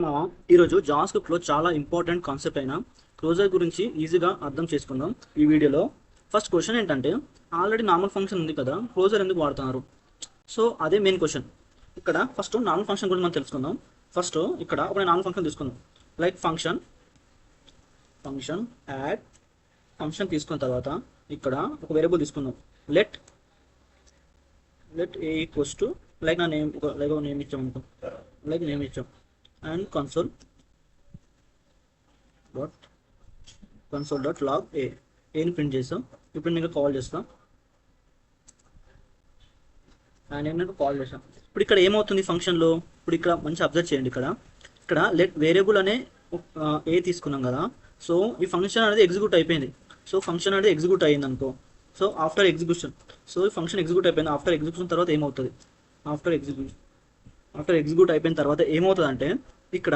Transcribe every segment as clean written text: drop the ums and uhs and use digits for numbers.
ఈరోజు జావాస్క్రిప్ట్లో చాలా important concept అయిన క్లోజర్ గురించి ఈజీగా అర్థం చేసుకుందాం ఈ వీడియోలో. ఫస్ట్ క్వశ్చన్ ఏంటంటే, ఆల్రెడీ నార్మల్ ఫంక్షన్ ఉంది కదా, క్లోజర్ ఎందుకు వాడుతున్నారు? సో అదే మెయిన్ క్వశ్చన్. ఇక్కడ ఫస్ట్ నార్మల్ ఫంక్షన్ గురించి మనం తెలుసుకుందాం. ఫస్ట్ ఇక్కడ ఒక నార్మల్ ఫంక్షన్ తీసుకుందాం. లైక్ ఫంక్షన్ యాడ్ ఫంక్షన్ తీసుకున్న తర్వాత ఇక్కడ ఒక వేరియబుల్ తీసుకుందాం. Let A equals to like నా నేమ్, లైక్ నేమ్ ఇచ్చాం అనుకో, లైక్ నేమ్ ఇచ్చాం అండ్ console dot log ఏని ప్రింట్ చేస్తాం. ఇప్పుడు నేను కాల్ చేస్తాం అండ్ నేను కాల్ చేస్తాం. ఇప్పుడు ఇక్కడ ఏమవుతుంది ఫంక్షన్లో? ఇప్పుడు ఇక్కడ మంచి అబ్జర్వ్ చేయండి. ఇక్కడ లెట్ వేరియబుల్ అనే ఏ తీసుకున్నాం కదా. సో ఈ ఫంక్షన్ అనేది ఎగ్జిక్యూట్ అయిపోయింది. సో ఫంక్షన్ అనేది ఎగ్జిక్యూట్ అయ్యింది అనుకో. సో ఆఫ్టర్ ఎగ్జిక్యూషన్, సో ఈ ఫంక్షన్ ఎగ్జిక్యూట్ అయిపోయింది. ఆఫ్టర్ ఎగ్జిక్యూషన్ తర్వాత ఏమవుతుంది? ఆఫ్టర్ ఎగ్జిక్యూట్ అయిపోయిన తర్వాత ఏమవుతుంది అంటే, ఇక్కడ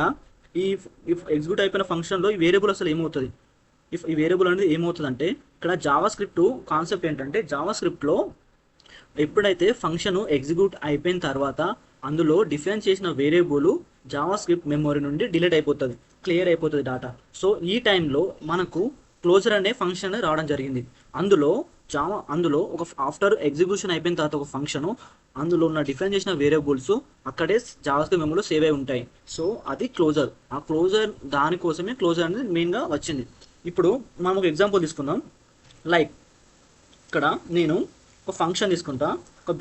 ఇఫ్ ఎగ్జిక్యూట్ అయిపోయిన ఫంక్షన్లో ఈ వేరియబుల్ అసలు ఏమవుతుంది? ఈ వేరియబుల్ అనేది ఏమవుతుంది అంటే, ఇక్కడ జావా స్క్రిప్ట్ కాన్సెప్ట్ ఏంటంటే, జావా స్క్రిప్ట్లో ఎప్పుడైతే ఫంక్షన్ ఎగ్జిక్యూట్ అయిపోయిన తర్వాత అందులో డిఫైన్ చేసిన వేరియబుల్ జావా స్క్రిప్ట్ మెమరీ నుండి డిలీట్ అయిపోతుంది, క్లియర్ అయిపోతుంది డేటా. సో ఈ టైంలో మనకు క్లోజర్ అనే ఫంక్షన్ రావడం జరిగింది. అందులో ఒక ఆఫ్టర్ ఎగ్జిక్యూషన్ అయిపోయిన తర్వాత ఒక ఫంక్షన్, అందులో ఉన్న డిఫైన్ చేసిన వేరియబుల్స్ అక్కడే జావాస్క్రిప్ట్ మెమరీలో సేవ్ అయి ఉంటాయి. సో అది క్లోజర్. ఆ క్లోజర్ దానికోసమే క్లోజర్ అనేది మెయిన్గా వచ్చింది. ఇప్పుడు మనం ఒక ఎగ్జాంపుల్ తీసుకుందాం. లైక్ ఇక్కడ నేను ఒక ఫంక్షన్ తీసుకుంటా. ఒక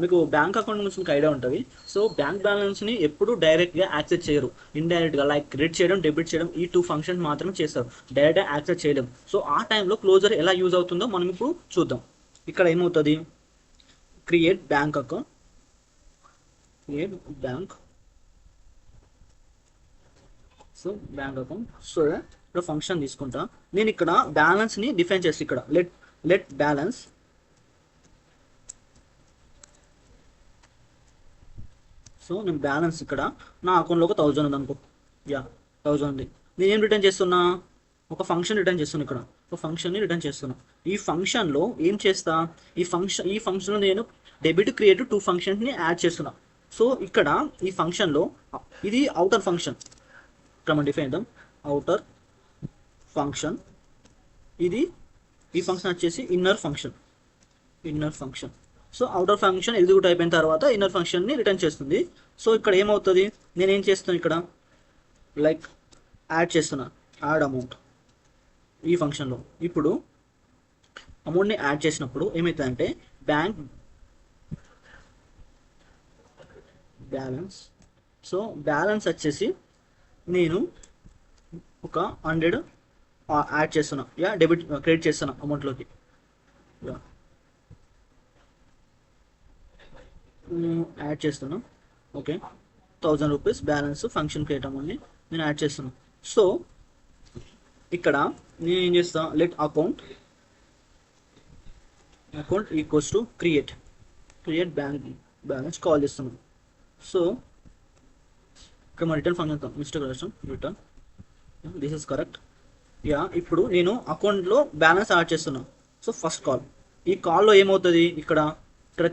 మీకు బ్యాంక్ అకౌంట్ నుంచి మీకు ఐడియా ఉంటుంది. సో బ్యాంక్ బ్యాలెన్స్ని ఎప్పుడు డైరెక్ట్గా యాక్సెస్ చేయరు, ఇండైరెక్ట్గా లైక్ క్రెడిట్ చేయడం, డెబిట్ చేయడం, ఈ 2 ఫంక్షన్స్ మాత్రమే చేస్తారు, డైరెక్ట్గా యాక్సెస్ చేయలేం. సో ఆ టైంలో క్లోజర్ ఎలా యూజ్ అవుతుందో మనం ఇప్పుడు చూద్దాం. ఇక్కడ ఏమవుతుంది? Create bank account, so bank account. So ఇక్కడ ఫంక్షన్ తీసుకుంటా. నేను ఇక్కడ బ్యాలెన్స్ని డిఫైన్ చేసి ఇక్కడ లెట్ బ్యాలెన్స్, సో నేను బ్యాలెన్స్ ఇక్కడ నా అకౌంట్లో ఒక 1000 ఉంది అనుకో. 1000 ఉంది. నేనేం రిటర్న్ చేస్తున్నా? ఒక ఫంక్షన్ రిటర్న్ చేస్తున్నా. ఇక్కడ ఒక ఫంక్షన్ని రిటర్న్ చేస్తున్నా. ఈ ఫంక్షన్లో ఏం చేస్తా? ఈ ఫంక్షన్లో నేను డెబిట్ క్రియేట్ 2 ఫంక్షన్స్ని యాడ్ చేస్తున్నా. సో ఇక్కడ ఈ ఫంక్షన్లో ఇది అవుటర్ ఫంక్షన్. ఇక్కడ మనం డిఫైన్ చేద్దాం, అవుటర్ ఫంక్షన్. ఈ ఫంక్షన్ వచ్చేసి inner function. So outer function execute అయిపోయిన తర్వాత ఇన్నర్ ఫంక్షన్ని రిటర్న్ చేస్తుంది. సో ఇక్కడ ఏమవుతుంది? నేనేం చేస్తాను? ఇక్కడ లైక్ యాడ్ అమౌంట్ ఈ ఫంక్షన్లో. ఇప్పుడు అమౌంట్ని యాడ్ చేసినప్పుడు ఏమవుతుందంటే, బ్యాంక్ బ్యాలెన్స్, సో బ్యాలెన్స్ వచ్చేసి నేను ఒక 100 యాడ్ చేస్తున్నా, క్రెడిట్ చేస్తున్నా అమౌంట్లోకి. యాడ్ చేస్తున్నా. Okay, 1000 rupees balance function create అమౌంట్ని నేను యాడ్ చేస్తున్నాను. సో ఇక్కడ నేను ఏం చేస్తా? Let account equals to create bank balance call చేస్తున్నాను. సో ఇక్కడ మన రిటర్న్ ఫంక్షన్ మిస్టేక్ రాస్తాం, రిటర్న్ దిస్ ఇస్ కరెక్ట్. ఇప్పుడు నేను అకౌంట్లో బ్యాలెన్స్ యాడ్ చేస్తున్నాను. సో ఫస్ట్ కాల్, ఈ కాల్లో ఏమవుతుంది? ఇక్కడ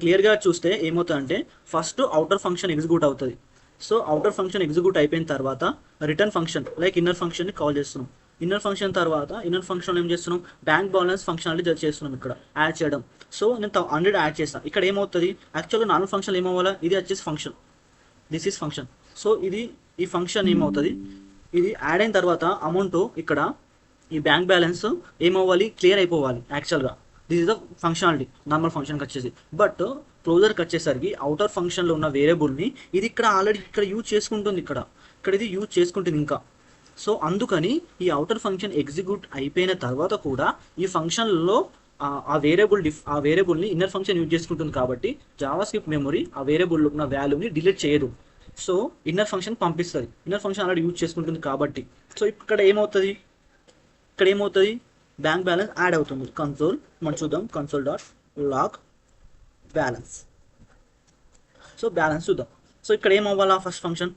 క్లియర్గా చూస్తే ఏమవుతుందంటే, ఫస్ట్ అవుటర్ ఫంక్షన్ ఎగ్జిక్యూట్ అవుతుంది. సో అవుటర్ ఫంక్షన్ ఎగ్జిక్యూట్ అయిపోయిన తర్వాత రిటర్న్ ఫంక్షన్ లైక్ ఇన్నర్ ఫంక్షన్ని కాల్ చేస్తున్నాం. ఇన్నర్ ఫంక్షన్ తర్వాత ఇన్నర్ ఫంక్షన్ ఏం చేస్తున్నాం? బ్యాంక్ బ్యాలెన్స్ ఫంక్షనాలిటీ చేస్తున్నాం, ఇక్కడ యాడ్ చేయడం. సో నేను 100 యాడ్ చేస్తాను. ఇక్కడ ఏమవుతుంది? యాక్చువల్గా నార్మల్ ఫంక్షన్ ఏమవ్వాలి? ఇది వచ్చేసి function, this is function. So ఈ ఫంక్షన్ ఏమవుతుంది? ఇది యాడ్ అయిన తర్వాత అమౌంట్ ఇక్కడ ఈ బ్యాంక్ బ్యాలెన్స్ ఏమవ్వాలి? క్లియర్ అయిపోవాలి యాక్చువల్గా. This is the functionality normal ఫంక్షన్కి వచ్చేసి. బట్ క్లోజర్కి వచ్చేసరికి అవుటర్ ఫంక్షన్లో ఉన్న వేరియబుల్ని ఇది ఇక్కడ ఆల్రెడీ ఇక్కడ యూజ్ చేసుకుంటుంది, ఇక్కడ ఇది యూజ్ చేసుకుంటుంది ఇంకా. సో అందుకని ఈ అవుటర్ ఫంక్షన్ ఎగ్జిక్యూట్ అయిపోయిన తర్వాత కూడా ఈ ఫంక్షన్లో ఆ వేరియబుల్ని ఇన్నర్ ఫంక్షన్ యూజ్ చేసుకుంటుంది. కాబట్టి జావాస్క్రిప్ట్ మెమరీ ఆ వేరియబుల్లో ఉన్న వాల్యూని డిలీట్ చేయదు. సో ఇన్నర్ ఫంక్షన్ పంపిస్తుంది, ఇన్నర్ ఫంక్షన్ ఆల్రెడీ యూజ్ చేసుకుంటుంది కాబట్టి. సో ఇక్కడ ఏమవుతుంది? బ్యాంక్ బ్యాలెన్స్ యాడ్ అవుతుంది. మనం చూద్దాం, console dot log balance. So balance చూద్దాం. సో ఇక్కడ ఏమవ్వాలా? First function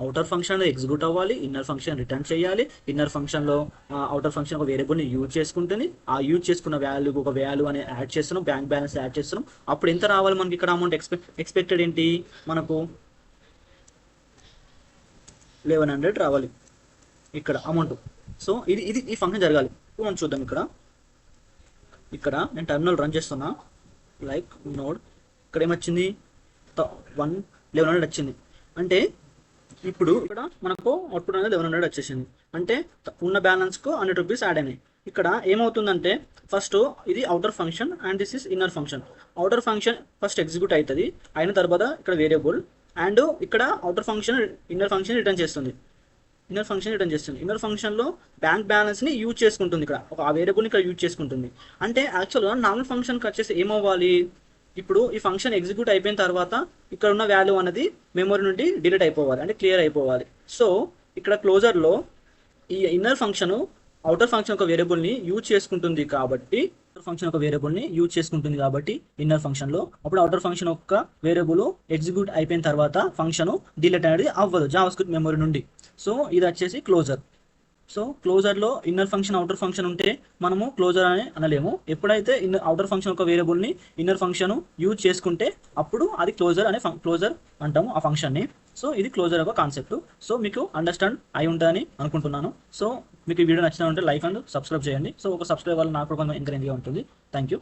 outer function execute అవ్వాలి, ఇన్నర్ ఫంక్షన్ రిటర్న్ చేయాలి. ఇన్నర్ ఫంక్షన్లో అవుటర్ ఫంక్షన్ ఒక వేరియబుల్ని యూజ్ చేసుకుంటుంది. ఆ యూజ్ చేసుకున్న వాల్యూకి ఒక వాల్యూ అని యాడ్ చేస్తున్నాం, బ్యాంక్ బ్యాలెన్స్ యాడ్ చేస్తున్నాం. అప్పుడు ఎంత రావాలి మనకి? ఇక్కడ అమౌంట్ ఎక్స్పెక్టెడ్ ఏంటి మనకు? 1100 రావాలి ఇక్కడ అమౌంట్. సో ఈ ఫంక్షన్ జరగాలి. ఇప్పుడు మనం చూద్దాం. ఇక్కడ నేను టెర్మినల్ రన్ చేస్తున్నా, లైక్ నోడ్. ఇక్కడ ఏమొచ్చింది, 1100 వచ్చింది. అంటే ఇప్పుడు ఇక్కడ మనకు అవుట్పుట్ అనేది 1100 వచ్చేసింది. అంటే ఉన్న బ్యాలెన్స్కు 100 రూపీస్ యాడ్ అయినాయి. ఇక్కడ ఏమవుతుందంటే ఫస్ట్ ఇది outer function and this is inner function. Outer function first execute అవుతుంది, అయిన తర్వాత ఇక్కడ వేరియబుల్ అండ్ ఇక్కడ outer function inner function return చేస్తుంది. ఇన్నర్ ఫంక్షన్లో బ్యాంక్ బ్యాలెన్స్ని యూజ్ చేసుకుంటుంది. ఇక్కడ ఆ వేరియబుల్ని ఇక్కడ యూజ్ చేసుకుంటుంది. అంటే యాక్చువల్గా నార్మల్ ఫంక్షన్కి వచ్చేసి ఏమవ్వాలి, ఇప్పుడు ఈ ఫంక్షన్ ఎగ్జిక్యూట్ అయిపోయిన తర్వాత ఇక్కడ ఉన్న వాల్యూ అనేది మెమరీ నుండి డిలీట్ అయిపోవాలి, అంటే క్లియర్ అయిపోవాలి. సో ఇక్కడ క్లోజర్లో ఈ ఇన్నర్ ఫంక్షన్ అవుటర్ ఫంక్షన్ ఒక వేరియబుల్ని యూజ్ చేసుకుంటుంది కాబట్టి ఇన్నర్ ఫంక్షన్లో అప్పుడు అవుటర్ ఫంక్షన్ ఒక వేరియబుల్ ఎగ్జిక్యూట్ అయిపోయిన తర్వాత ఫంక్షన్ డిలీట్ అనేది అవ్వదు జావాస్క్రిప్ట్ మెమరీ నుండి. సో ఇది వచ్చేసి క్లోజర్. సో క్లోజర్లో ఇన్నర్ ఫంక్షన్ అవుటర్ ఫంక్షన్ ఉంటే మనము క్లోజర్ అని అనలేము. ఎప్పుడైతే అవుటర్ ఫంక్షన్ ఒక వేరియబుల్ని ఇన్నర్ ఫంక్షన్ యూజ్ చేసుకుంటే అప్పుడు అది క్లోజర్ అంటాము ఆ ఫంక్షన్ని. సో ఇది క్లోజర్ ఒక కాన్సెప్ట్. సో మీకు అండర్స్టాండ్ అయి ఉంటుందని అనుకుంటున్నాను. సో మీకు ఈ వీడియో నచ్చినా ఉంటే లైక్ అండ్ సబ్స్క్రైబ్ చేయండి. సో ఒక సబ్స్క్రైబ్ వల్ల నాకు కొంచెం ఎంకరేజ్గా ఉంటుంది. Thank you.